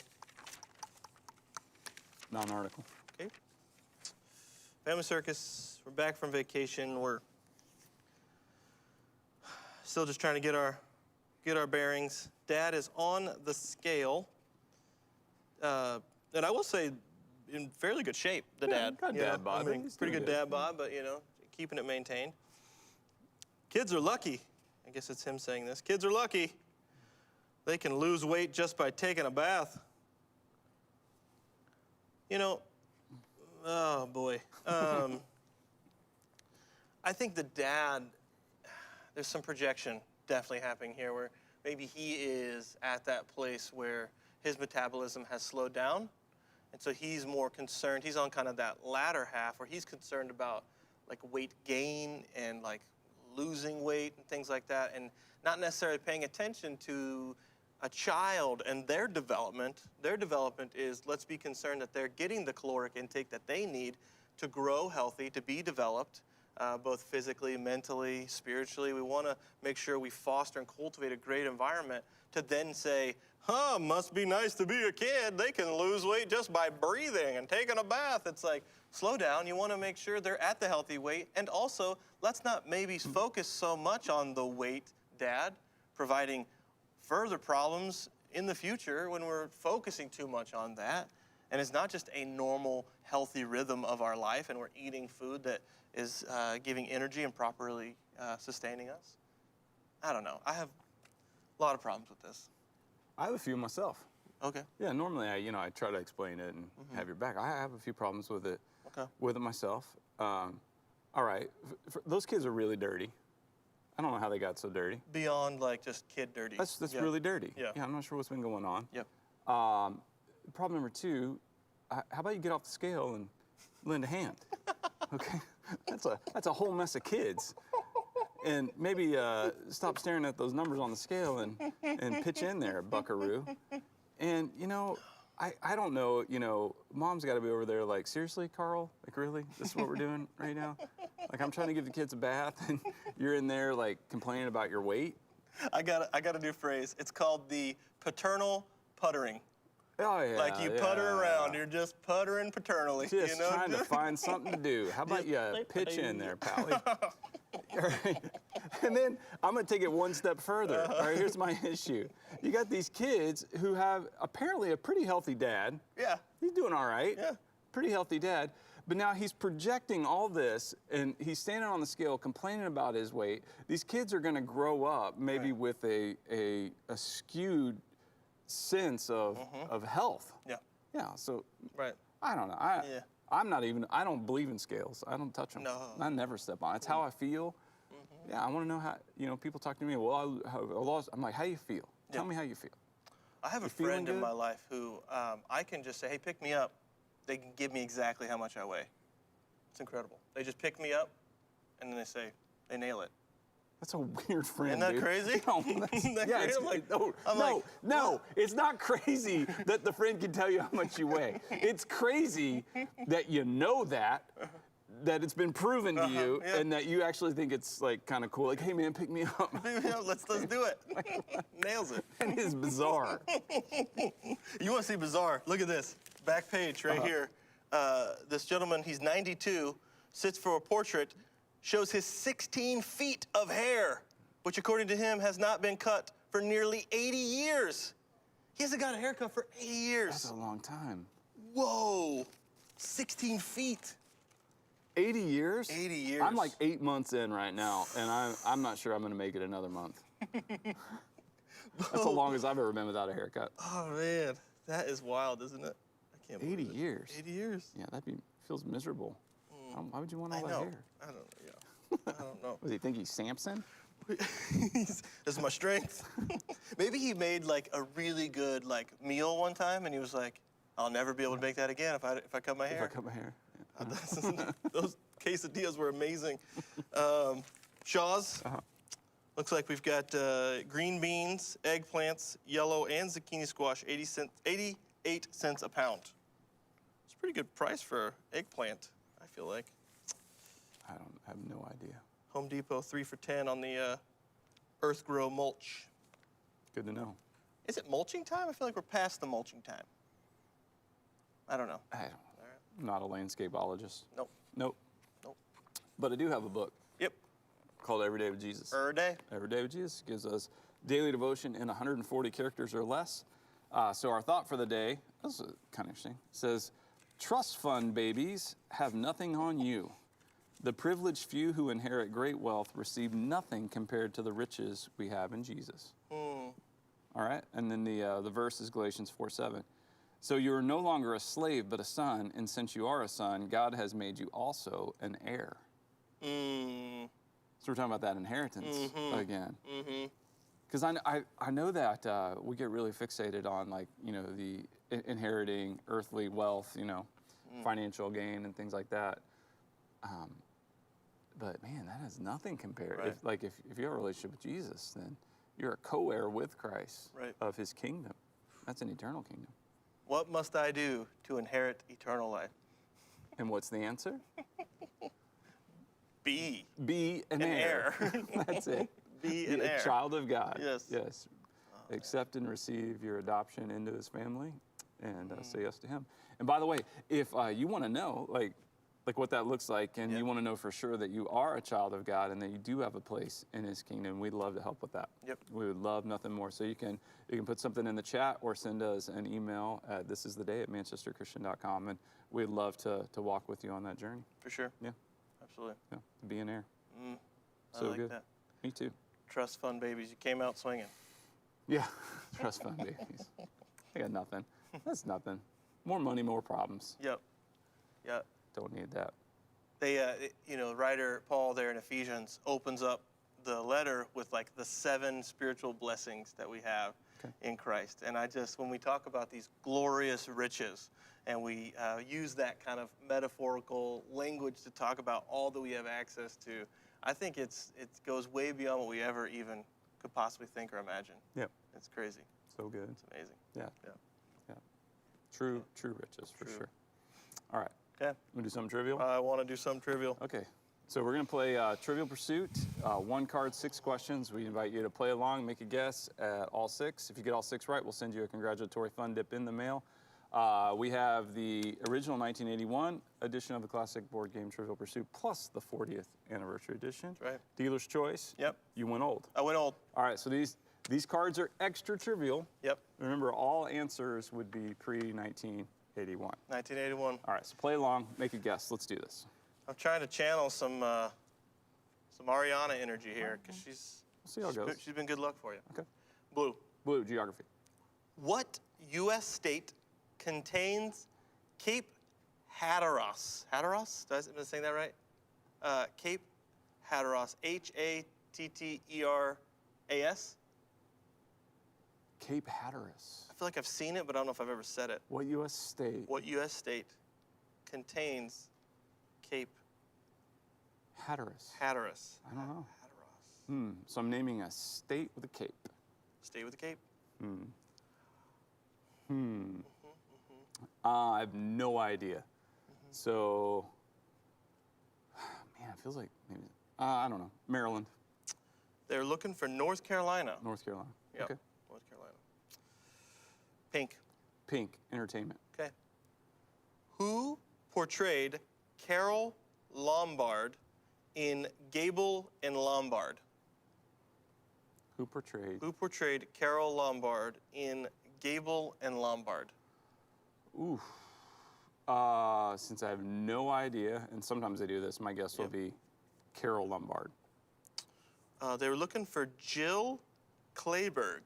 Non-article. Okay. Family Circus. We're back from vacation. We're still just trying to get our bearings. Dad is on the scale, and I will say, in fairly good shape. The dad. Got dad bod. I mean, pretty good dad bod, but keeping it maintained. Kids are lucky. I guess it's him saying this. Kids are lucky. They can lose weight just by taking a bath. Oh boy. I think the dad, there's some projection definitely happening here where maybe he is at that place where his metabolism has slowed down. And so he's more concerned. He's on kind of that latter half where he's concerned about like weight gain and like losing weight and things like that, and not necessarily paying attention to a child and their development. Their development is, let's be concerned that they're getting the caloric intake that they need to grow healthy, to be developed, both physically, mentally, spiritually. We want to make sure we foster and cultivate a great environment to then say, must be nice to be a kid. They can lose weight just by breathing and taking a bath. It's like, slow down. You want to make sure they're at the healthy weight. And also, let's not maybe focus so much on the weight, Dad, providing further problems in the future when we're focusing too much on that. And it's not just a normal, healthy rhythm of our life and we're eating food that is giving energy and properly sustaining us. I don't know. I have a lot of problems with this. I have a few myself. Okay. Yeah, normally I try to explain it and have your back. I have a few problems with it. Okay. With it myself. All right, those kids are really dirty. I don't know how they got so dirty. Beyond like just kid dirty. That's really dirty. Yeah. I'm not sure what's been going on. Yep. Problem number two, how about you get off the scale and lend a hand? Okay, that's a whole mess of kids. And maybe stop staring at those numbers on the scale and pitch in there, buckaroo. And I don't know, Mom's got to be over there like, seriously, Carl? Like, really? This is what we're doing right now? Like, I'm trying to give the kids a bath, and you're in there, like, complaining about your weight? I got a new phrase. It's called the paternal puttering. Oh, yeah. Like you putter around. You're just puttering paternally. Just trying to find something to do. How about you pitch in there, Pally? All right. And then I'm going to take it one step further. All right, here's my issue. You got these kids who have apparently a pretty healthy dad. Yeah. He's doing all right. Yeah. Pretty healthy dad. But now he's projecting all this, and he's standing on the scale complaining about his weight. These kids are going to grow up maybe with a skewed sense of health. Yeah. Yeah, so Right. I don't know. I don't believe in scales. I don't touch them. No. I never step on. It's how I feel. Yeah, I want to know how, people talk to me, well, I'm like, how you feel? Tell me how you feel. I have a feeling friend in good? my life who I can just say, hey, pick me up. They can give me exactly how much I weigh. It's incredible. They just pick me up, and then they nail it. That's a weird friend, Isn't that dude. crazy? No, that's, Isn't that yeah, crazy? it's, I'm like- no, I'm no, like, no. It's not crazy that the friend can tell you how much you weigh. It's crazy that you know that it's been proven to you, yeah. and that you actually think it's like kind of cool. Like, hey man, pick me up. let's do it. Nails it. That is bizarre. You want to see bizarre? Look at this. Back page right here. This gentleman, he's 92, sits for a portrait, shows his 16 feet of hair, which according to him has not been cut for nearly 80 years. He hasn't got a haircut for 80 years. That's a long time. Whoa, 16 feet. 80 years? 80 years. I'm like 8 months in right now, and I'm not sure I'm going to make it another month. That's the longest I've ever been without a haircut. Oh man, that is wild, isn't it? I can't believe 80 it. years. 80 years. Yeah, feels miserable. Why would you want all I that know. hair? I don't know. Yeah. I don't know. Does he think he's Samson? This is my strength. Maybe he made like a really good like meal one time, and he was like, "I'll never be able to make that again if I cut my If I hair." cut my hair. Those quesadillas were amazing. Shaw's. Looks like we've got green beans, eggplants, yellow, and zucchini squash, 88 cents a pound. It's a pretty good price for eggplant, I feel like. I have no idea. Home Depot, 3 for $10 on the Earth Grow mulch. Good to know. Is it mulching time? I feel like we're past the mulching time. I don't know. I don't know. I'm not a landscapeologist. Nope. Nope. Nope. But I do have a book Yep. called Every Day with Jesus. Day. Every Day with Jesus gives us daily devotion in 140 characters or less. So our thought for the day, this is kind of interesting, says, trust fund babies have nothing on you. The privileged few who inherit great wealth receive nothing compared to the riches we have in Jesus. All right, and then the verse is Galatians 4:7. So you are no longer a slave, but a son, and since you are a son, God has made you also an heir. So we're talking about that inheritance again. Because I know that we get really fixated on the inheriting earthly wealth, financial gain and things like that. But man, that has nothing compared. Right. If you have a relationship with Jesus, then you're a co-heir with Christ of his kingdom. That's an eternal kingdom. What must I do to inherit eternal life? And what's the answer? Be Be an heir. That's it. Be Be an a heir. child of God. Yes. Yes. Accept and receive your adoption into his family and say yes to him. And by the way, if you want to know, like what that looks like, and you want to know for sure that you are a child of God and that you do have a place in his kingdom, we'd love to help with that. Yep. We would love nothing more. So you can put something in the chat or send us an email at thisistheday@manchesterchristian.com, and we'd love to walk with you on that journey. For sure. Yeah. Absolutely. Yeah. To be an heir. I So like good. that. Me too. Trust fund babies. You came out swinging. Yeah. Trust fund babies. I got nothing. That's nothing. More money, more problems. Yep. Yep. Don't need that. They, writer Paul there in Ephesians opens up the letter with like the 7 spiritual blessings that we have in Christ. And when we talk about these glorious riches, and we use that kind of metaphorical language to talk about all that we have access to, I think it goes way beyond what we ever even could possibly think or imagine. Yep. It's crazy. So good. It's amazing. Yeah. Yeah. Yeah. True riches for sure. All right. Okay. We do something trivial? I want to do some trivial. Okay. So we're going to play Trivial Pursuit. 1 card, 6 questions. We invite you to play along, make a guess at all 6. If you get all 6 right, we'll send you a congratulatory fun dip in the mail. We have the original 1981 edition of the classic board game Trivial Pursuit, plus the 40th anniversary edition. That's right. Dealer's choice. Yep. You went old. I went old. All right, so these cards are extra trivial. Yep. Remember, all answers would be pre-1981. 1981. All right, so play along, make a guess. Let's do this. I'm trying to channel some Ariana energy here because See how it goes. she's been good luck for you. Okay. Blue. Blue, geography. What U.S. state contains Cape Hatteras. Hatteras? Am I saying that right? Cape Hatteras. Hatteras. Cape Hatteras. I feel like I've seen it, but I don't know if I've ever said it. What U.S. state? What U.S. state contains Cape Hatteras. Hatteras? I don't know. Hatteras. So I'm naming a state with a cape. State with a cape? I have no idea. So, man, it feels like maybe, I don't know. Maryland, They're looking for North Carolina. North Carolina. Yep. Okay. North Carolina. Pink. Pink, entertainment. Okay. Who portrayed Carol Lombard in Gable and Lombard? Who portrayed? Who portrayed Carol Lombard in Gable and Lombard? Ooh. Since I have no idea, and sometimes I do this, my guess will be Carol Lombard. They were looking for Jill Clayburgh.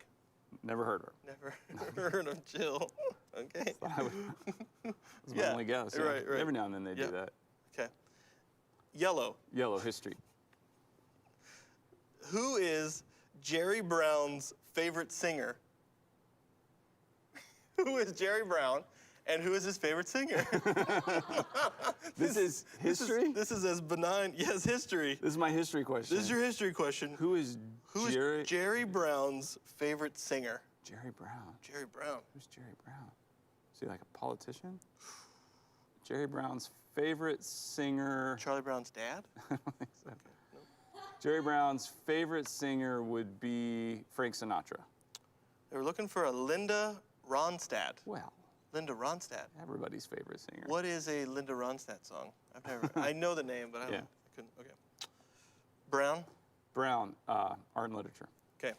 Never heard of her. Never heard of Jill. Okay. That's my Yeah, only guess. right. Every now and then they Yeah. do that. Okay. Yellow. Yellow history. Who is Jerry Brown's favorite singer? Who is Jerry Brown, and who is his favorite singer? This is history? This is as benign. Yes, history. This is my history question. This is your history question. Who is Jerry? Jerry Brown's favorite singer? Jerry Brown. Jerry Brown. Who's Jerry Brown? Is he like a politician? Jerry Brown's favorite singer. Charlie Brown's dad? I don't think so. Jerry Brown's favorite singer would be Frank Sinatra. They were looking for a Linda Ronstadt. Well, Linda Ronstadt. everybody's favorite singer. What is a Linda Ronstadt song? I've never. I know the name, but I couldn't. Okay. Brown. Brown, art and literature. Okay.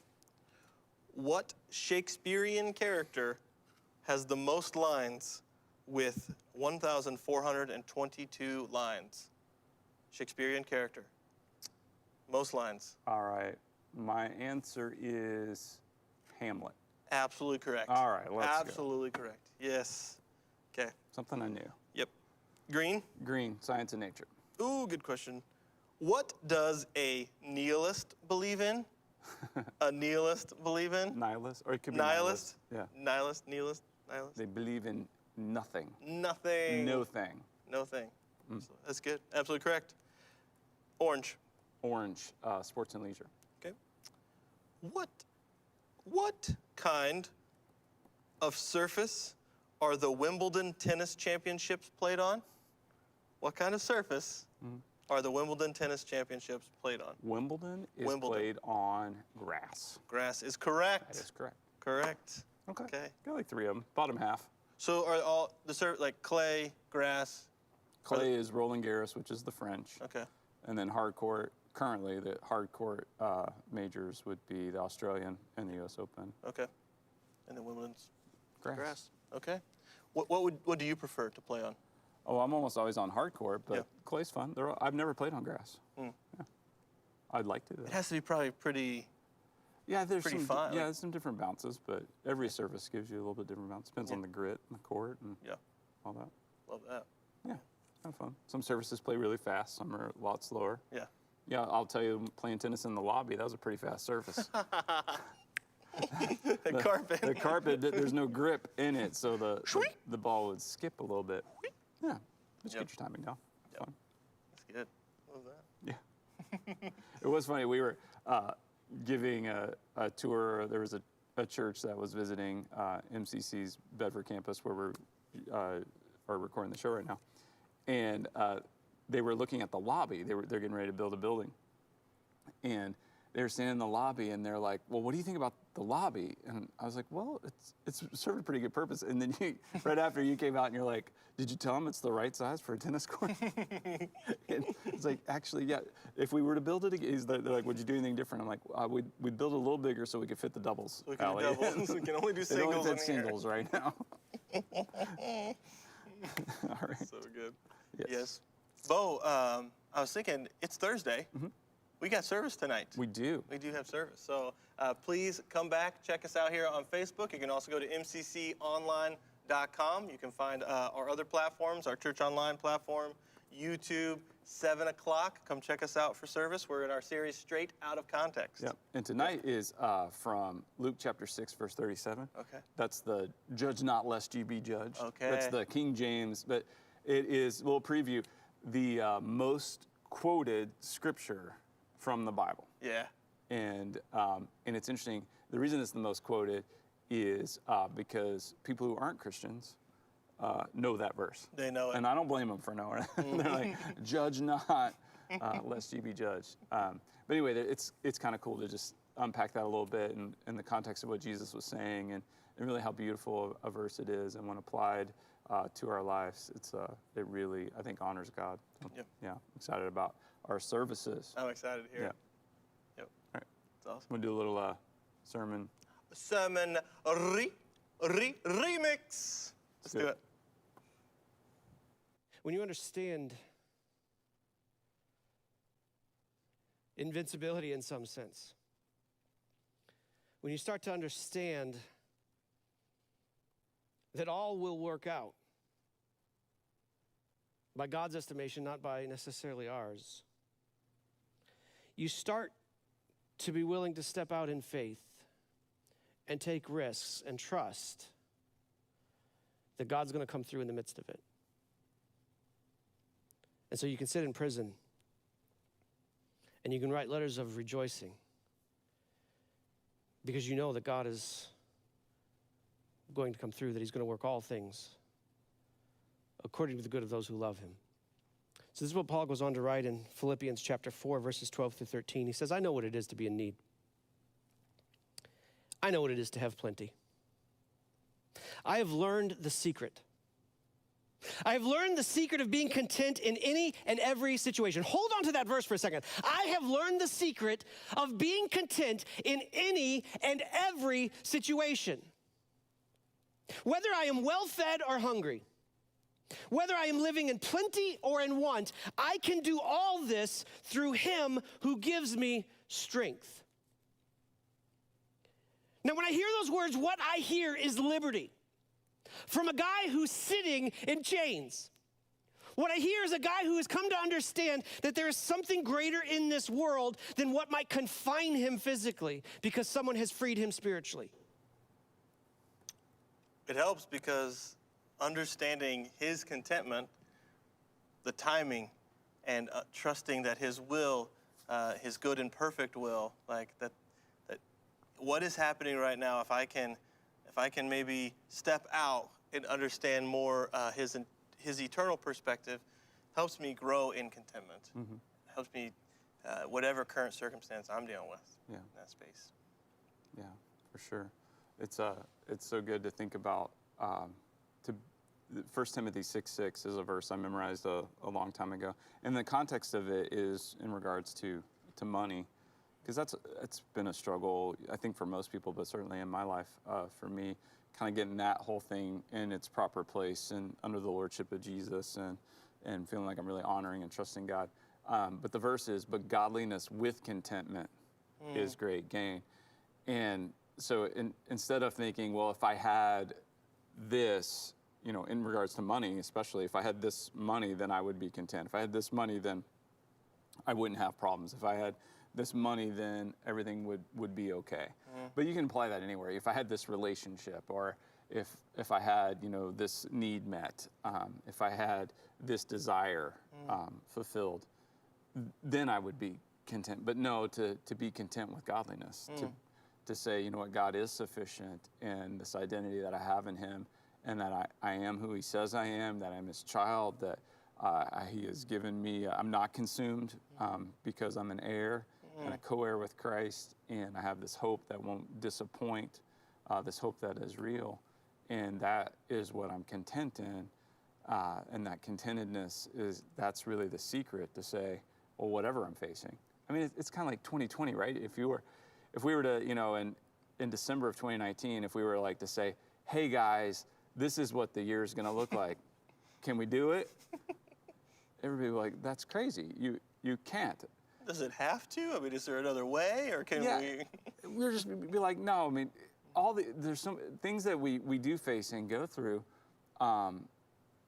What Shakespearean character has the most lines with 1,422 lines? Shakespearean character. Most lines. All right. My answer is Hamlet. Absolutely correct. All right, let's go. Absolutely correct. Yes. Okay. Something I knew. Yep. Green. Green, science and nature. Ooh, good question. What does a nihilist believe in? A nihilist believe in? Nihilist? Or it could be Nihilist? Yeah. Nihilist? Nihilist? They believe in nothing. Nothing. No thing. No thing. So that's good. Absolutely correct. Orange. Orange, sports and leisure. Okay. What kind of surface are the Wimbledon tennis championships played on? What kind of surface are the Wimbledon tennis championships played on? Wimbledon is Wimbledon. played on grass. Grass is correct. That is correct. Correct. Okay. Okay. Got like 3 of them. Bottom half. So are all the like clay, grass? Clay is Roland Garros, which is the French. Okay. And then hard court, currently the hard court majors would be the Australian and the US Open. Okay. And then Wimbledon's Grass. grass. Okay. What do you prefer to play on? Oh, I'm almost always on hard court, but Yeah. clay's fun. I've never played on grass. Yeah. I'd like to. Though. It has to be probably pretty. Yeah, there's pretty some. fun, Yeah, like- there's some different bounces, but every surface gives you a little bit different bounce. Depends on the grit and the court and Yeah. all that. Love that. Yeah, kind of fun. Some surfaces play really fast. Some are a lot slower. Yeah. Yeah, I'll tell you, playing tennis in the lobby, that was a pretty fast surface. The carpet. The carpet, there's no grip in it, so the ball would skip a little bit. Yeah, just Yep. get your timing down. Yep. Fun. That's good. Love that. Yeah. It was funny. We were giving a tour. There was a church that was visiting MCC's Bedford campus where we're are recording the show right now. And they were looking at the lobby. They're getting ready to build a building. And they were standing in the lobby and they're like, well, what do you think about the lobby? And I was like, well, it's served a pretty good purpose. And then right after you came out and you're like, did you tell them it's the right size for a tennis court? And it's like, actually, yeah, if we were to build it again, they're like, would you do anything different? I'm like, we'd build it a little bigger so we could fit the doubles. We can do alley." doubles. We can only do It singles only in fits here. singles right now. All right. So good. Yes. Yes. Bo, I was thinking, it's Thursday. We got service tonight. We do. We do have service. So please come back, check us out here on Facebook. You can also go to mcconline.com churchonline.com. You can find our other platforms, our Church Online platform, YouTube, 7 o'clock. Come check us out for service. We're in our series, Straight Out of Context. Yep. And tonight is from Luke chapter 6, verse 37. Okay. That's the judge not lest you be judged. Okay. That's the King James, but it is, a little preview, the most quoted scripture from the Bible. Yeah. And it's interesting, the reason it's the most quoted is because people who aren't Christians know that verse. They know it. And I don't blame them for knowing it. They're like, judge not, lest you be judged. But anyway, it's kind of cool to just unpack that a little bit in the context of what Jesus was saying and really how beautiful a verse it is. And when applied to our lives, it really, I think, honors God. So, Yep. Yeah, I'm excited about our services. I'm excited to hear Yeah. it. Yep. All right. It's awesome. We'll do a little sermon. Sermon remix. Let's do it. When you understand invincibility in some sense, when you start to understand that all will work out by God's estimation, not by necessarily ours, you start to be willing to step out in faith and take risks and trust that God's going to come through in the midst of it. And so you can sit in prison and you can write letters of rejoicing because you know that God is going to come through, that he's going to work all things according to the good of those who love him. So this is what Paul goes on to write in Philippians chapter 4, verses 12 through 13. He says, I know what it is to be in need. I know what it is to have plenty. I have learned the secret. I have learned the secret of being content in any and every situation. Hold on to that verse for a second. I have learned the secret of being content in any and every situation. Whether I am well-fed or hungry, whether I am living in plenty or in want, I can do all this through him who gives me strength. Now, when I hear those words, what I hear is liberty from a guy who's sitting in chains. What I hear is a guy who has come to understand that there is something greater in this world than what might confine him physically because someone has freed him spiritually. It helps because understanding his contentment, the timing, and trusting that his will, his good and perfect will, like that what is happening right now, if I can maybe step out and understand more his eternal perspective, helps me grow in contentment. Mm-hmm. Helps me, whatever current circumstance I'm dealing with in that space. Yeah, for sure. It's so good to think about. 1 Timothy 6:6 is a verse I memorized a long time ago, and the context of it is in regards to money, because it's been a struggle, I think, for most people, but certainly in my life, for me, kind of getting that whole thing in its proper place and under the lordship of Jesus, and feeling like I'm really honoring and trusting God. But the verse is, but godliness with contentment is great gain. And so instead of thinking, well, if I had this, in regards to money, especially if I had this money, then I would be content. If I had this money, then I wouldn't have problems. If I had this money, then everything would be okay. But you can apply that anywhere. If I had this relationship, or if I had, this need met, if I had this desire fulfilled, then I would be content. But no, to be content with godliness, to say, you know what, God is sufficient, and this identity that I have in him, and that I am who he says I am, that I'm his child, that he has given me, I'm not consumed because I'm an heir and a co-heir with Christ, and I have this hope that won't disappoint, this hope that is real, and that is what I'm content in, and that contentedness that's really the secret to say, well, whatever I'm facing. I mean, it's kind of like 2020, right? If we were to, in December of 2019, if we were like to say, hey guys, this is what the year is going to look like. Can we do it? Everybody would be like, that's crazy. You can't. Does it have to? I mean, is there another way, or can we? We're just be like, no. I mean, there's some things that we do face and go through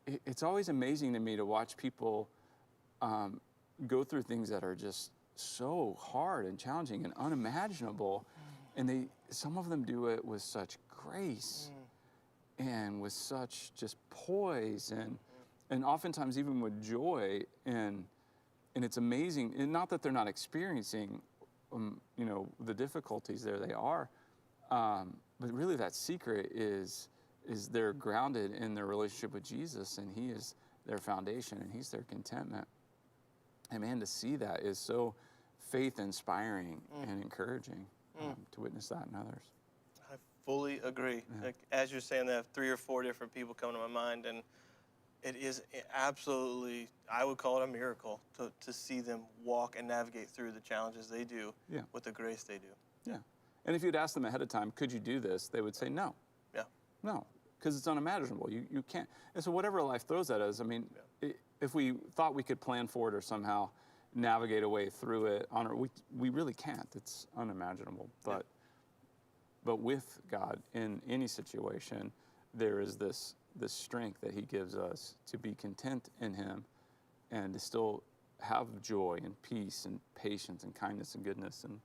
it's always amazing to me to watch people go through things that are just so hard and challenging and unimaginable, and some of them do it with such grace and with such just poise and oftentimes even with joy, and it's amazing. And not that they're not experiencing the difficulties, there they are, but really that secret is they're grounded in their relationship with Jesus, and he is their foundation and he's their contentment. And man, to see that is so faith inspiring and encouraging to witness that in others. I fully agree. Yeah. Like, as you're saying, there have 3 or 4 different people come to my mind, and it is absolutely, I would call it a miracle to see them walk and navigate through the challenges they do with the grace they do. Yeah. And if you'd asked them ahead of time, could you do this? They would say no. Yeah. No, because it's unimaginable. You can't. And so whatever life throws at us, I mean, if we thought we could plan for it or somehow navigate a way through it, we really can't. It's unimaginable. But with God in any situation, there is this strength that he gives us to be content in him and to still have joy and peace and patience and kindness and goodness and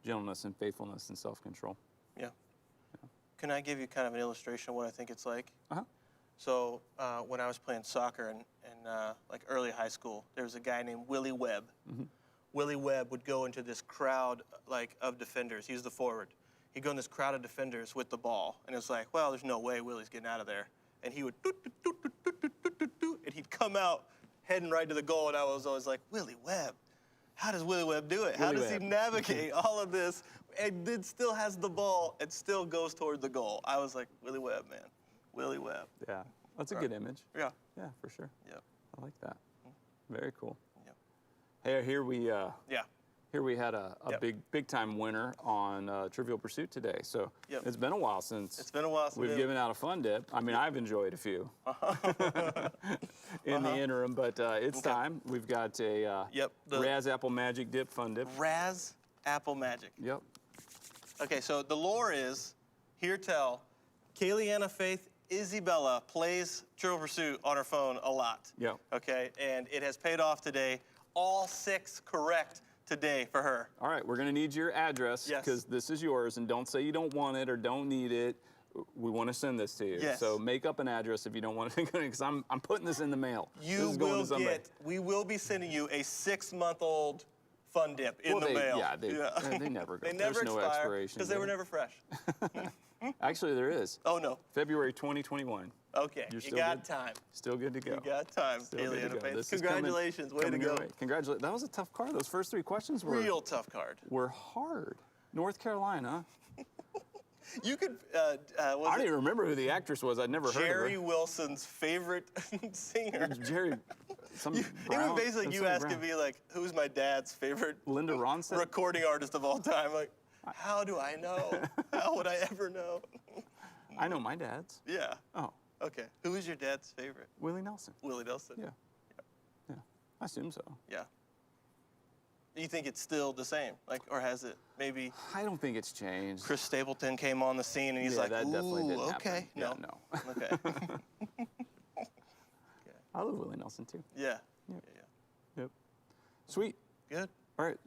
gentleness and faithfulness and self-control. Yeah. Can I give you kind of an illustration of what I think it's like? Uh-huh. So when I was playing soccer in like early high school, there was a guy named Willie Webb. Mm-hmm. Willie Webb would go into this crowd of defenders. He was the forward. He'd go in this crowd of defenders with the ball, and it was like, well, there's no way Willie's getting out of there. And he would and he'd come out heading right to the goal, and I was always like, Willie Webb, how does Willie Webb do it? How does he navigate all of this and then still has the ball and still goes toward the goal? I was like, Willie Webb, man. Willie Webb. Yeah, that's a good image. Yeah. Yeah, for sure. Yep. I like that. Very cool. Yep. Hey, here we Yeah. Here we had a Yep. big time winner on Trivial Pursuit today. So Yep. it's been a while since It's been a while since we've given out a fun dip. I mean, I've enjoyed a few in the interim, but it's time. We've got a Yep, the- Raz Apple Magic Dip Fun Dip. Raz Apple Magic. Yep. Okay, so the lore is, hear tell, Kayleigh Faith Isabella plays Trivial Pursuit on her phone a lot. Yep. Okay, and it has paid off today. All 6 correct today for her. All right, we're going to need your address Yes. because this is yours, and don't say you don't want it or don't need it. We want to send this to you. Yes. So make up an address if you don't want it, because I'm putting this in the mail. This is going to somebody. We will be sending you a 6-month-old Fun Dip in the mail. Yeah, they never go. They never There's no expire expiration because they were date. never fresh. Actually, there is. Oh, no. February 2021. Okay, You're you still got good? time. Still good to go. You got time, Still good to Kayleigh go. Faith. This is coming- Congratulations, way to coming your go. way. Congratulations. That was a tough card. Those first 3 questions were Real tough card. hard. North Carolina. You could, I don't even remember who the actress was. I'd never Jerry heard Wilson's favorite singer. of her. Jerry. Some It Brown, would basically you some asking Brown. me like, who's my dad's favorite Linda Ronstadt. recording artist of all time? Like, how do I know? How would I ever know? I know my dad's. Yeah. Oh, Okay. Who is your dad's favorite? Willie Nelson. Willie Nelson. Yeah. Yeah. I assume so. Yeah. You think it's still the same? Like, or has it maybe I don't think it's changed. Chris Stapleton came on the scene and he's yeah, like, that definitely ooh, didn't okay. happen. No. Yeah, no. Okay. I love Willie Nelson too. Yeah. Yep. Yeah. Yep. Sweet. Good. All right.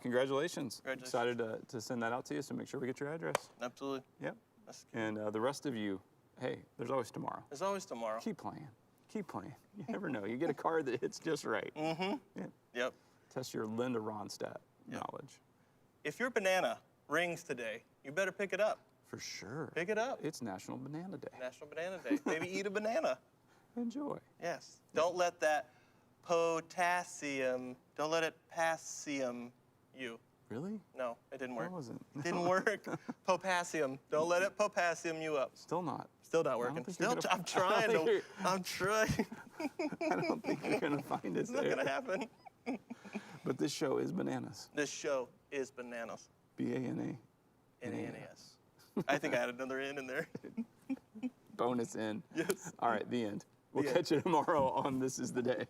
Congratulations. Congratulations. Excited to send that out to you, so make sure we get your address. Absolutely. Yep. That's good. And the rest of you, hey, there's always tomorrow. There's always tomorrow. Keep playing. Keep playing. You never know. You get a card that hits just right. Mm-hmm. Yeah. Yep. Test your Linda Ronstadt knowledge. If your banana rings today, you better pick it up. For sure. Pick it up. It's National Banana Day. National Banana Day. Maybe eat a banana. Enjoy. Yes. Don't let that potassium, don't let it passium you. Really? No, it didn't work. That wasn't. Didn't work. Potassium. Don't let it potassium you up. Still not. Still not don't working. think you're Still, gonna- I'm trying to. I'm trying. I don't think you're going to find us It's not there. gonna happen. But this show is bananas. This show is bananas. B-A-N-A. N-A-N-A-S. I think I had another N in there. Bonus in. Yes. All right, the end. We'll The end. catch you tomorrow on This Is the Day.